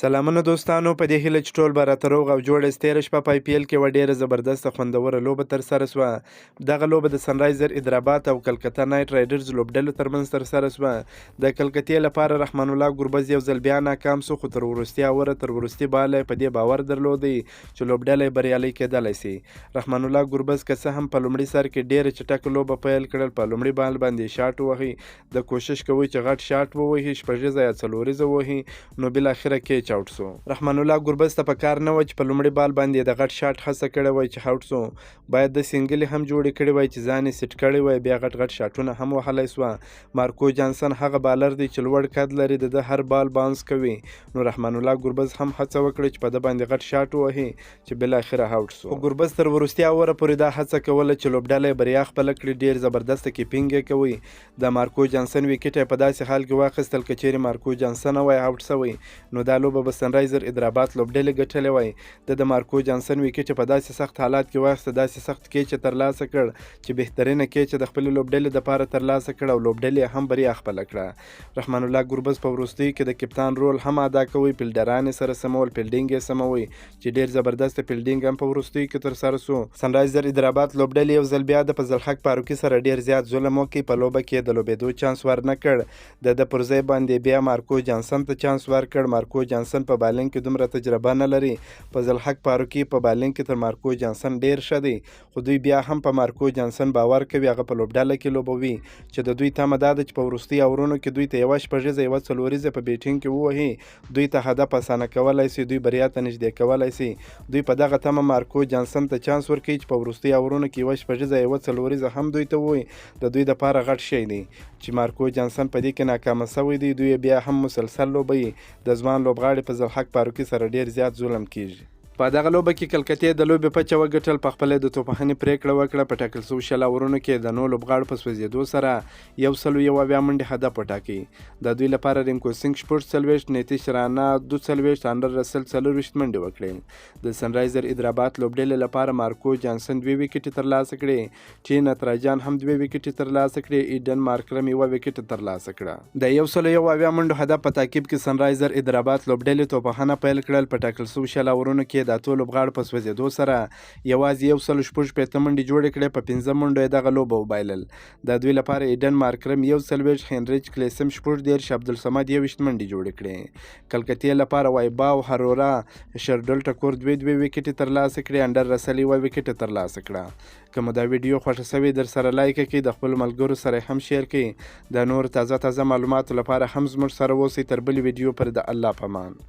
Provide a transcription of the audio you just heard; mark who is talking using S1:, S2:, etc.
S1: سلامونه دوستانو، په دې هیله چې ټول به راته روغ او جوړ یاست. تېره شپه په IPL کې یوه ډېره زبردسته خوندوره لوبه ترسره سوه. دغه لوبه د سنرایزر حیدرآباد او کلکته نایټ رایډرز لوبډلو ترمنځ ترسره سوه. د کلکتې لپاره رحمان الله ګربز یو ځل بیا ناکام سو، خو تر وروستي باله په دې باور درلودی چې لوبډله یې بریالۍ کېدلی سي. رحمان الله ګربز که څه هم په لومړي سر کې ډېره چټکه لوبه پیل کړل، په لومړي بال باندې شاټ ووهي، د کوشش کوي چې غټ شاټ ووهي، شپږیزه یا څلوریزه ووهي، نو بالاخره کیچ آوټ سو. رحمان الله ګربز ته په کار نه و چې په لومړي بال باندې د غټ شاټ هڅه کړې وای چې آوټ سو. باید د سینګلې هم جوړې کړې وای چې ځان یې سیټ کړی وای، بیا غټ شاټونه هم وهلی سوه. مارکو جانسن هغه بالر دی چې لوړ قد لري، د هر بال باونس کوي. نو رحمان الله ګربز هم هڅه وکړه چې په ده باندې غټ شاټ ووهي چې بالاخره آوټ سو. خو ګربز تر وروستي اوره پورې دا هڅه کوله چې لوبډله یې بریا خپله کړي. ډېر زبردسته کیپینګ یې کوي. د مارکو جانسن ویکټ یې په داسې حال کې واخیستل که چیرې مارکو جانسن وای آوټ سوی، نو دا لوبه به سنرایزر حیدرآباد لوبډلې ګټلې وای. د مارکو جانسن ویکټ په داسې سخت حالات کې واخیسته، داسې سخت کیچ یې ترلاسه کړ چې بهترینه کیچ د خپلې لوبډلې دپاره ترلاسه کړ او لوبډلې یې هم بریا خپله کړه. رحمان الله ګربز په وروستیو کې د کپتان رول هم ادا کوي، فیلډران یې سره سمول، فیلډینګ یې سموي چې ډېر زبردسته فیلډینګ هم په وروستیو کې ترسره سو. سنرایزر حیدرآباد لوبډلې یو ځل بیا د فضل حق فاروقي سره ډېر زیات ظلم وکړي، په لوبه کې د لوبېدو چانس ورنه کړ. د پر ځای باندې بیا مارکو جانسن ته چانس ورکړ. مارکو جانسن په بالینګ کې دومره تجربه نه لري. فضل حق فاروقي په بالینګ کې تر مارکو جانسن ډېر ښه دی، خو دوی بیا هم په مارکو جانسن باور کوي، هغه په لوبډله کې لوبوي چې د دوی تمه دا ده چې په وروستي اورونو کې دوی ته یوه شپږیزه یوه څلوریزه په بیټینګ کې ووهي، دوی ته هدف اسانه کولی سي، دوی بریا ته نږدې کولی سي. دوی په دغه تمه مارکو جانسن ته چانس ورکوي چې په وروستي اورونو کې یوه شپږیزه یوه څلوریزه هم دوی ته ووهي. د دوی دپاره غټ شی دی چې مارکو جانسن په دې کې ناکامه سوی دی. دوی بیا هم مسلسل لوبوي. د ځوان لوبغاړي فضل حق فاروقي سره ډېر زیات ظلم کیږي. په دغه لوبه کې کلکتې د لوبې پچه وګټل، په خپله د توپخانې پرېکړه وکړه. په ټاکل شوو 60 اورونو کې د 9 لوبغاړو په سوځېدو سره 101 منډې هدف وټاکي. د دوی لپاره رینکو سینګ 40، نیتیش رانا 42، انډر رسل 40 منډې وکړې. د سنرایزر حیدرآباد لوبډلې لپاره مارکو جانسن 2 ویکټې ترلاسه کړې، ټي نتراجان هم 2 ویکټې ترلاسه کړې، ایډن مارکرم 1 ویکټ ترلاسه کړه. د 101 منډو هدف په تعقیب کې سنرایزر حیدرآباد لوبډلې توپخانه پیل کړل. په ټاکل شوو 60 اورونو کې د اتو لوبغاړو په سوځېدو سره یوازې 116 منډې جوړې کړې، په 15 منډو یې دغه لوبه وبایلل. د دوی لپاره ایډن مارکرم 41، هنریچ کلیسم 14، عبدالصمد 21 منډې جوړې کړې. کلکتې لپاره وایباو هرورا شردل ټکور 2 ویکټې ترلاسه کړې، انډر رسل 1 ویکټ ترلاسه کړه. که مو دا ویډیو خوښه سوې در سره لایک کړئ، د خپلو ملګرو سره هم شیر کړئ. د نور تازه معلوماتو لپاره هم زموږ سره اوسئ. تر بلې ویډیو پر د الله په امان.